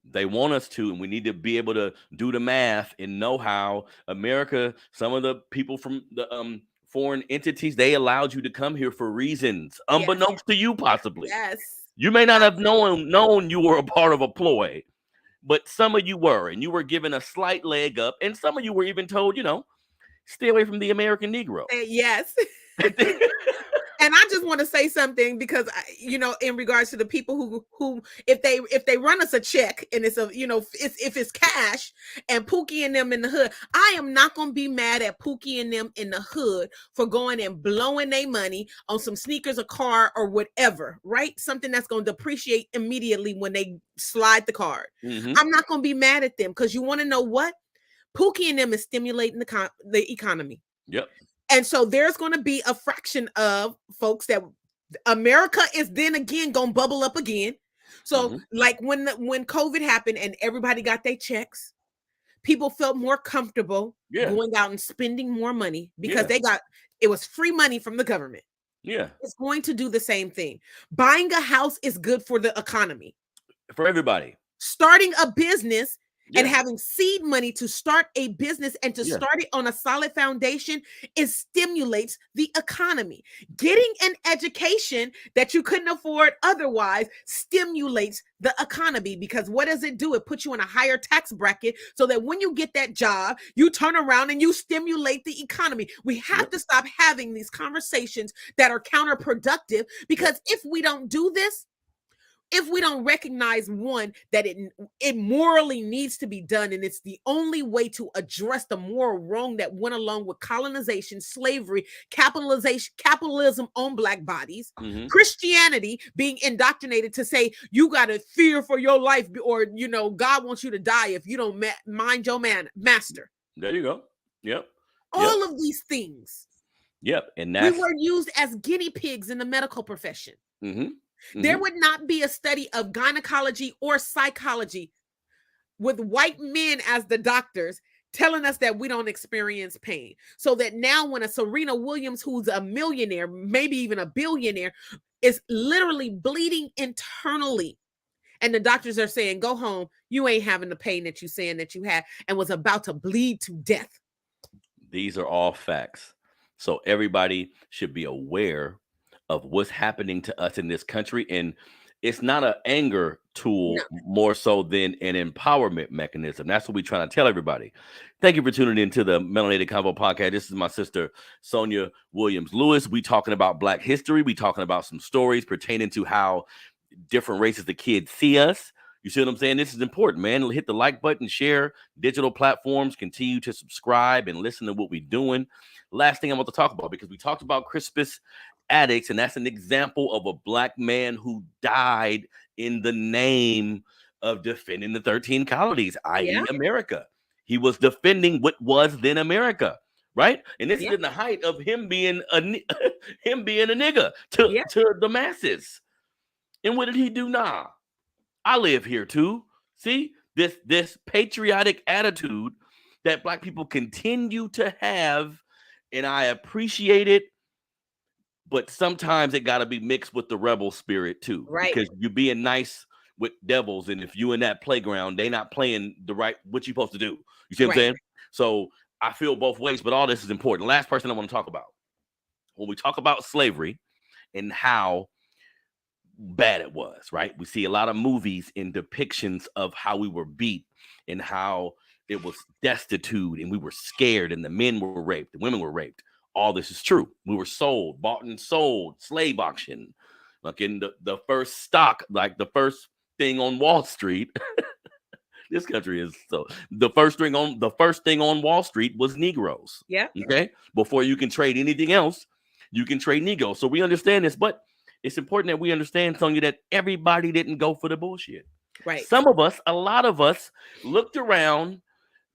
Speaker 1: They want us to, and we need to be able to do the math and know how America, some of the people from the foreign entities, they allowed you to come here for reasons unbeknownst to you, possibly.
Speaker 2: Yes.
Speaker 1: You may not have known you were a part of a ploy, but some of you were, and you were given a slight leg up, and some of you were even told, stay away from the American Negro.
Speaker 2: Yes. And I just want to say something because in regards to the people who if they run us a check and it's if it's cash and Pookie and them in the hood, I am not gonna be mad at Pookie and them in the hood for going and blowing their money on some sneakers, a car, or whatever, right? Something that's gonna depreciate immediately when they slide the card.
Speaker 1: Mm-hmm.
Speaker 2: I'm not gonna be mad at them because you want to know what? Pookie and them is stimulating the economy.
Speaker 1: Yep.
Speaker 2: And so there's going to be a fraction of folks that America is then again going to bubble up again. So like when COVID happened and everybody got their checks, people felt more comfortable going out and spending more money because it was free money from the government.
Speaker 1: Yeah.
Speaker 2: It's going to do the same thing. Buying a house is good for the economy.
Speaker 1: For everybody.
Speaker 2: Starting a business and having seed money to start a business and to start it on a solid foundation, it stimulates the economy. Getting an education that you couldn't afford otherwise stimulates the economy, because what does it do? It puts you in a higher tax bracket so that when you get that job, you turn around and you stimulate the economy. We have to stop having these conversations that are counterproductive, because if we don't do this, if we don't recognize, one, that it morally needs to be done, and it's the only way to address the moral wrong that went along with colonization, slavery, capitalism on Black bodies, Christianity being indoctrinated to say you got to fear for your life, or God wants you to die if you don't mind your master.
Speaker 1: There you go. Yep.
Speaker 2: All of these things.
Speaker 1: Yep. And
Speaker 2: we were used as guinea pigs in the medical profession. There would not be a study of gynecology or psychology with white men as the doctors telling us that we don't experience pain. So that now when a Serena Williams, who's a millionaire, maybe even a billionaire, is literally bleeding internally, and the doctors are saying, go home, you ain't having the pain that you saying that you had, and was about to bleed to death.
Speaker 1: These are all facts. So everybody should be aware of what's happening to us in this country. And it's not an anger tool, more so than an empowerment mechanism. That's what we're trying to tell everybody. Thank you for tuning into the Melanated Convo podcast. This is my sister, Sonia Williams-Lewis. We talking about Black history. We talking about some stories pertaining to how different races the kids see us. You see what I'm saying? This is important, man. Hit the like button, share digital platforms, continue to subscribe and listen to what we're doing. Last thing I want to talk about, because we talked about Crispus Attucks, and that's an example of a Black man who died in the name of defending the 13 colonies, i.e.,
Speaker 2: Yeah.
Speaker 1: America. He was defending what was then America, right? And this
Speaker 2: Yeah.
Speaker 1: is in the height of him being a nigga to the masses. And what did he do now? I live here too. See, this patriotic attitude that Black people continue to have, and I appreciate it, but sometimes it got to be mixed with the rebel spirit too,
Speaker 2: Right.
Speaker 1: because you're being nice with devils, and if you in that playground, they not playing the right what you supposed to do. You see what I'm saying? So I feel both ways, but all this is important. Last person I want to talk about, when we talk about slavery and how bad it was, right? We see a lot of movies and depictions of how we were beat and how it was destitute and we were scared and the men were raped, the women were raped. All this is true. We were sold, bought and sold, slave auction. Like in the first stock, like the first thing on Wall Street. This country is so the first thing on Wall Street was Negroes.
Speaker 2: Yeah.
Speaker 1: Okay. Before you can trade anything else, you can trade Negroes. So we understand this, but it's important that we understand, Sonia, that everybody didn't go for the bullshit.
Speaker 2: Right.
Speaker 1: Some of us, a lot of us, looked around,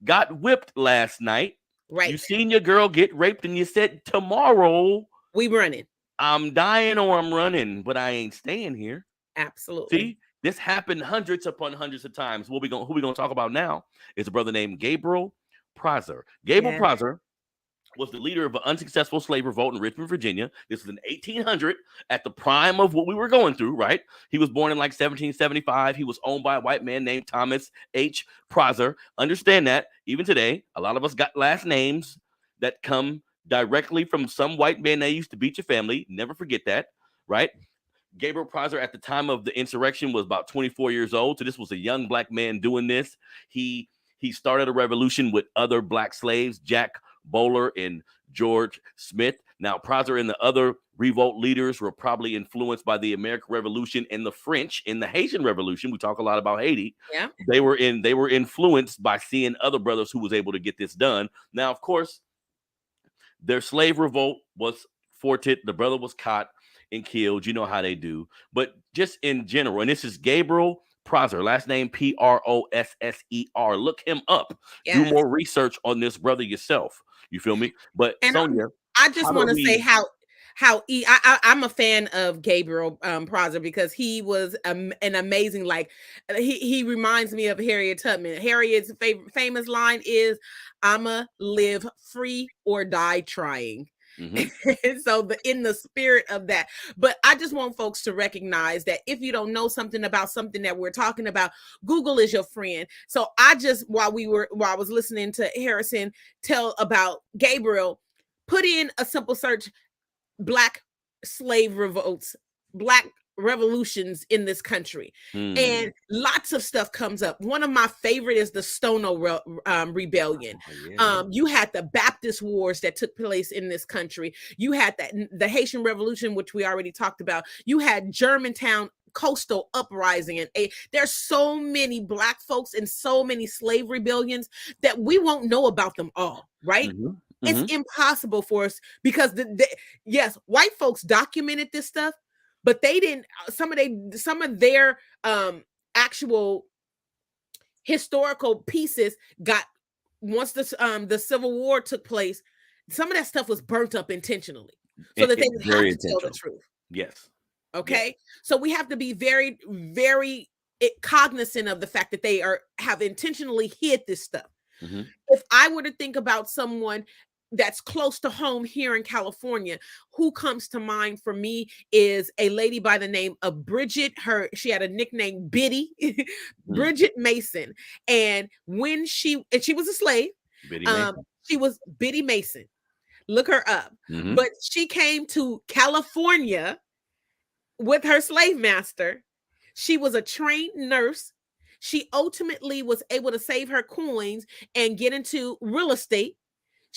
Speaker 1: got whipped last night.
Speaker 2: Right.
Speaker 1: You seen your girl get raped, and you said, tomorrow
Speaker 2: we running.
Speaker 1: I'm dying or I'm running, but I ain't staying here.
Speaker 2: Absolutely.
Speaker 1: See, this happened hundreds upon hundreds of times. Who we gonna talk about now is a brother named Gabriel Prosser. Gabriel Prosser was the leader of an unsuccessful slave revolt in Richmond, Virginia. This was in 1800, at the prime of what we were going through, right? He was born in like 1775. He was owned by a white man named Thomas H. Prosser. Understand that even today, a lot of us got last names that come directly from some white man that used to beat your family. Never forget that, right? Gabriel Prosser at the time of the insurrection was about 24 years old. So this was a young Black man doing this. He started a revolution with other Black slaves, Jack Bowler and George Smith. Now, Prosser and the other revolt leaders were probably influenced by the American Revolution and the French in the Haitian Revolution. We talk a lot about Haiti.
Speaker 2: Yeah.
Speaker 1: They were influenced by seeing other brothers who was able to get this done. Now, of course, their slave revolt was thwarted. The brother was caught and killed. You know how they do. But just in general, and this is Gabriel Prosser, last name Prosser. Look him up.
Speaker 2: Yes.
Speaker 1: Do more research on this brother yourself. You feel me? But
Speaker 2: and
Speaker 1: Sonia,
Speaker 2: I just want to say I'm a fan of Gabriel Prosser because he was an amazing, like he reminds me of Harriet Tubman. Harriet's famous line is, "I'ma live free or die trying." Mm-hmm. So in the spirit of that, but I just want folks to recognize that if you don't know something about something that we're talking about, Google is your friend. So while I was listening to Harrison tell about Gabriel, put in a simple search, Black slave revolts, Black revolutions in this country, and lots of stuff comes up. One of my favorite is the Stono rebellion. You had the Baptist wars that took place in this country. You had the Haitian Revolution, which we already talked about. You had Germantown coastal uprising, and there's so many Black folks and so many slave rebellions that we won't know about them all, right? Mm-hmm. It's impossible for us because yes, white folks documented this stuff, but they didn't. Some of their actual historical pieces got, once the Civil War took place, some of that stuff was burnt up intentionally so that they didn't have to tell the truth.
Speaker 1: Yes.
Speaker 2: Okay. Yes. So we have to be very, very cognizant of the fact that they have intentionally hid this stuff. Mm-hmm. If I were to think about someone that's close to home here in California, who comes to mind for me is a lady by the name of Bridget. She had a nickname, Biddy, Bridget Mason. And she was a slave. She was Biddy Mason. Look her up. Mm-hmm. But she came to California with her slave master. She was a trained nurse. She ultimately was able to save her coins and get into real estate.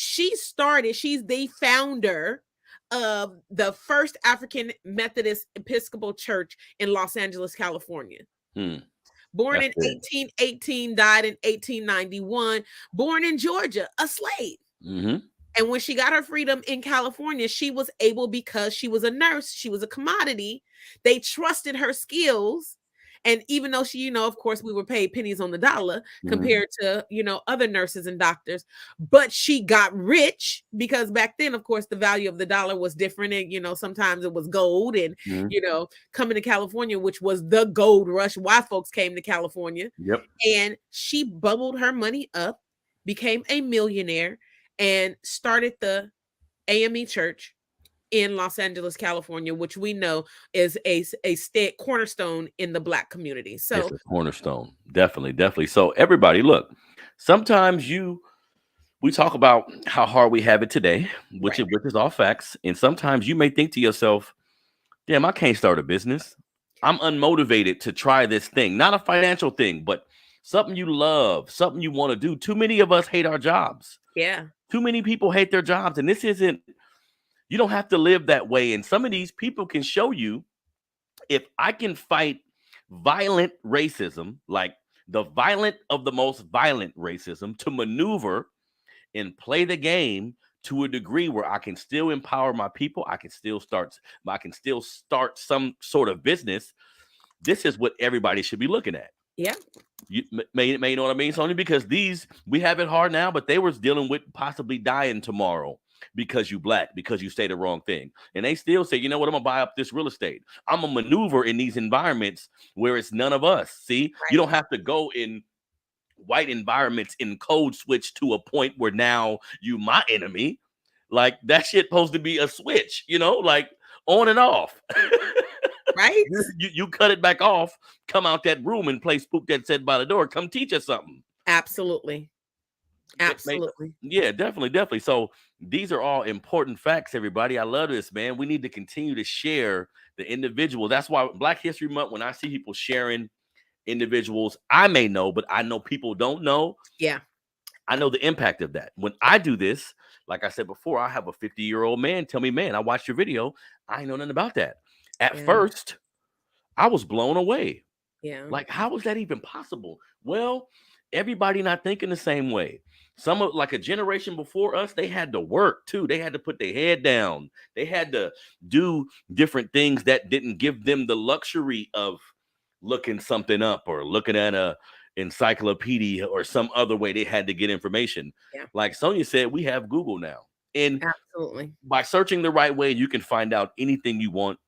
Speaker 2: She's the founder of the first African Methodist Episcopal Church in Los Angeles, California. Born in 1818, died in 1891, born in Georgia, a slave. Mm-hmm. And when she got her freedom in California, she was able, because she was a nurse, she was a commodity. They trusted her skills And even though she, of course, we were paid pennies on the dollar compared to, other nurses and doctors, but she got rich because back then, of course, the value of the dollar was different. And, sometimes it was gold and, coming to California, which was the gold rush, why folks came to California.
Speaker 1: Yep.
Speaker 2: And she bubbled her money up, became a millionaire, and started the AME Church in Los Angeles, California, which we know is a cornerstone in the Black community. So
Speaker 1: it's a cornerstone. Definitely. So everybody, look, sometimes we talk about how hard we have it today, which is all facts. And sometimes you may think to yourself, damn, I can't start a business. I'm unmotivated to try this thing, not a financial thing, but something you love, something you want to do. Too many of us hate our jobs.
Speaker 2: Yeah.
Speaker 1: Too many people hate their jobs. And you don't have to live that way. And some of these people can show you, if I can fight violent racism, like the violent of the most violent racism, to maneuver and play the game to a degree where I can still empower my people, I can still start some sort of business. This is what everybody should be looking at.
Speaker 2: Yeah.
Speaker 1: You may know what I mean, Sonia, because we have it hard now, but they was dealing with possibly dying tomorrow because you Black, because you say the wrong thing. And they still say, you know what, I'm gonna buy up this real estate. I'm gonna maneuver in these environments where it's none of us. See, right. You don't have to go in white environments and code switch to a point where now you my enemy. Like that shit supposed to be a switch, like on and off.
Speaker 2: Right?
Speaker 1: You cut it back off, come out that room and play Spook That Said by the Door. Come teach us something.
Speaker 2: Absolutely.
Speaker 1: Yeah, definitely. So these are all important facts, everybody. I love this, man. We need to continue to share the individual. That's why Black History Month, when I see people sharing individuals I may know, but I know people don't know.
Speaker 2: Yeah.
Speaker 1: I know the impact of that. When I do this, like I said before, I have a 50-year-old man tell me, man, I watched your video. I ain't know nothing about that. At first, I was blown away.
Speaker 2: Yeah.
Speaker 1: Like, how is that even possible? Well, everybody not thinking the same way. Some of like a generation before us, they had to work too. They had to put their head down. They had to do different things that didn't give them the luxury of looking something up or looking at a encyclopedia or some other way they had to get information.
Speaker 2: Yeah.
Speaker 1: Like Sonia said, we have Google now. And
Speaker 2: absolutely,
Speaker 1: by searching the right way, you can find out anything you want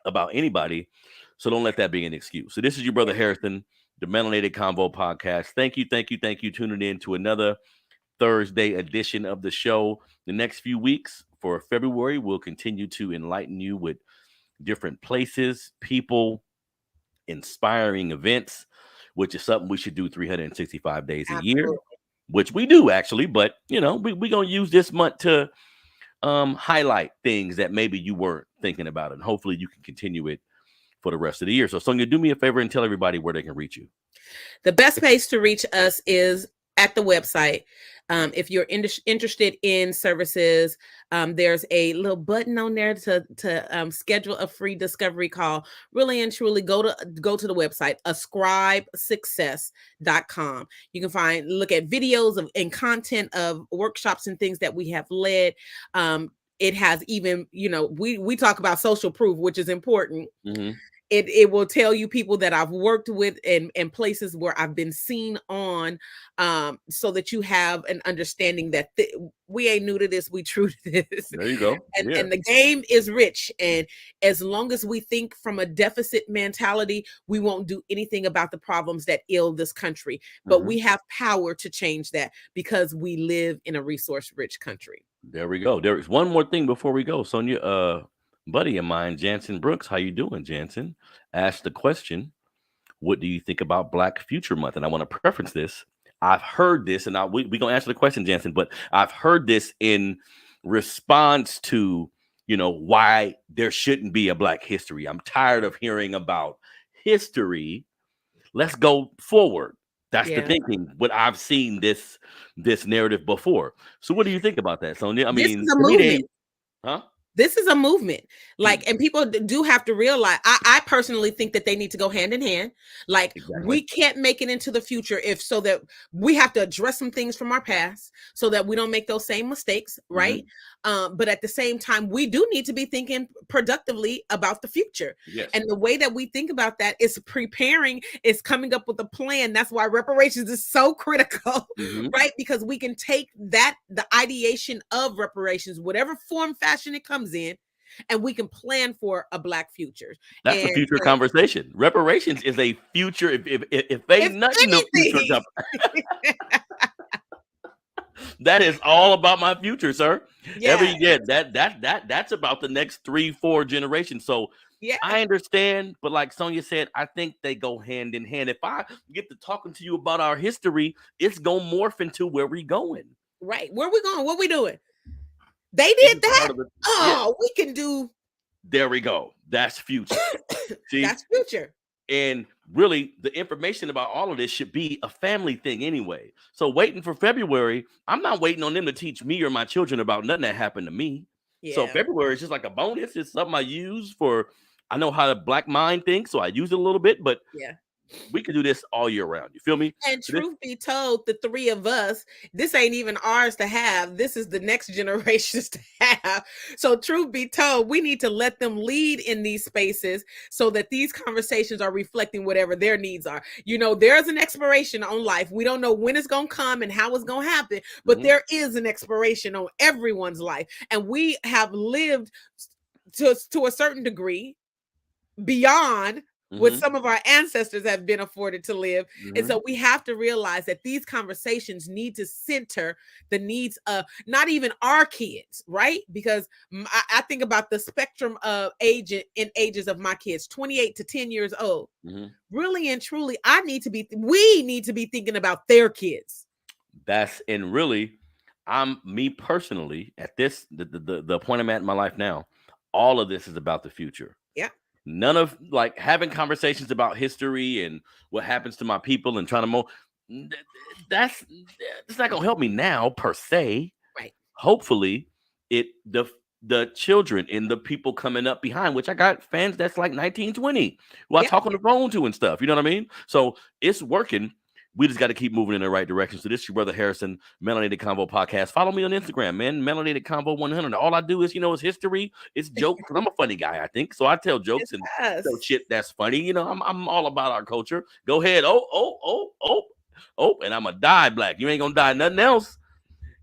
Speaker 1: about anybody. So don't let that be an excuse. So this is your brother Harrison, the Melanated Convo podcast. Thank you tuning in to another Thursday edition of the show. The next few weeks for February, we'll continue to enlighten you with different places, people, inspiring events, which is something we should do 365 days a year, which we do actually. But, we're going to use this month to highlight things that maybe you weren't thinking about. And hopefully you can continue it for the rest of the year. So Sonia, do me a favor and tell everybody where they can reach you.
Speaker 2: The best place to reach us is at the website. If you're interested in services, there's a little button on there to schedule a free discovery call. Really and truly, go to the website, ascribesuccess.com. You can look at videos and content of workshops and things that we have led. It has even, we talk about social proof, which is important. Mm-hmm. It will tell you people that I've worked with and places where I've been seen on, so that you have an understanding that we ain't new to this, we true to this.
Speaker 1: There you go.
Speaker 2: And the game is rich. And as long as we think from a deficit mentality, we won't do anything about the problems that ill this country. But we have power to change that because we live in a resource-rich country.
Speaker 1: There we go. There is one more thing before we go. Sonia, buddy of mine, Jansen Brooks, how you doing, Jansen? Asked the question, what do you think about Black Future Month? And I want to preference this. I've heard this, and we're going to answer the question, Jansen, but I've heard this in response to, why there shouldn't be a Black history. I'm tired of hearing about history. Let's go forward. That's the thinking. But I've seen this narrative before. So what do you think about that, Sonia? I mean,
Speaker 2: this is a movement.
Speaker 1: Huh?
Speaker 2: This is a movement. Like,
Speaker 1: Mm.
Speaker 2: and people do have to realize, I personally think that they need to go hand in hand. Like,
Speaker 1: Exactly.
Speaker 2: we can't make it into the future so that we have to address some things from our past so that we don't make those same mistakes, right? But at the same time, we do need to be thinking productively about the future.
Speaker 1: Yes.
Speaker 2: And the way that we think about that is preparing, is coming up with a plan. That's why reparations is so critical, right? Because we can take the ideation of reparations, whatever form, fashion it comes in, and we can plan for a Black future.
Speaker 1: That's the future conversation. Reparations is a future. If ain't nothing, the future. That is all about my future, sir.
Speaker 2: Yeah.
Speaker 1: That's about the next 3-4 generations. So
Speaker 2: yeah,
Speaker 1: I understand, but like Sonia said, I think they go hand in hand. If I get to talking to you about our history, it's gonna morph into where we going.
Speaker 2: Right. Where we going? What we doing? They did that. We can do.
Speaker 1: There we go. That's future. See?
Speaker 2: That's future.
Speaker 1: And really, the information about all of this should be a family thing anyway. So waiting for February, I'm not waiting on them to teach me or my children about nothing that happened to me.
Speaker 2: Yeah.
Speaker 1: So February is just like a bonus. It's something I use for, I know how the Black mind thinks, so I use it a little bit, but
Speaker 2: yeah,
Speaker 1: we can do this all year round. You feel me?
Speaker 2: And truth be told, the three of us, this ain't even ours to have. This is the next generation's to have. So truth be told, we need to let them lead in these spaces so that these conversations are reflecting whatever their needs are. You know, there's an expiration on life. We don't know when it's going to come and how it's going to happen, but there is an expiration on everyone's life. And we have lived to a certain degree beyond what some of our ancestors have been afforded to live. And so we have to realize that these conversations need to center the needs of not even our kids, right? Because I think about the spectrum of ages of my kids, 28 to 10 years old. Really and truly, we need to be thinking about their kids.
Speaker 1: And really, me personally, at this, the point I'm at in my life now, all of this is about the future.
Speaker 2: Yeah.
Speaker 1: None of like having conversations about history and what happens to my people and trying to that's not gonna help me now per se.
Speaker 2: Right.
Speaker 1: Hopefully, the children and the people coming up behind, which I got fans that's like 19, 20, who I talk on the phone to and stuff. You know what I mean? So it's working. We just got to keep moving in the right direction. So this is your brother Harrison, Melanated Convo Podcast. Follow me on Instagram, man. Melanated Convo 100. All I do is, it's history, it's jokes. I'm a funny guy, I think. So I tell jokes and tell shit that's funny. I'm all about our culture. Go ahead. And I'm gonna die Black. You ain't gonna die nothing else.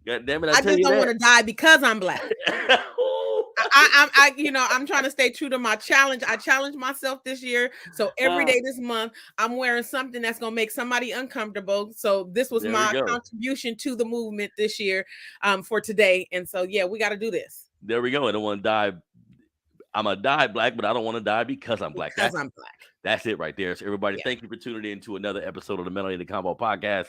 Speaker 1: God damn it!
Speaker 2: I just don't want to die because I'm Black. I'm trying to stay true to my challenge. I challenged myself this year. So every day this month, I'm wearing something that's going to make somebody uncomfortable. So this was my contribution to the movement this year for today. And so, yeah, we got to do this.
Speaker 1: There we go. I don't want to die. I'm going to die Black, but I don't want to die because I'm Black.
Speaker 2: I'm Black.
Speaker 1: That's it right there. So everybody, thank you for tuning in to another episode of the Melanated Convo Podcast.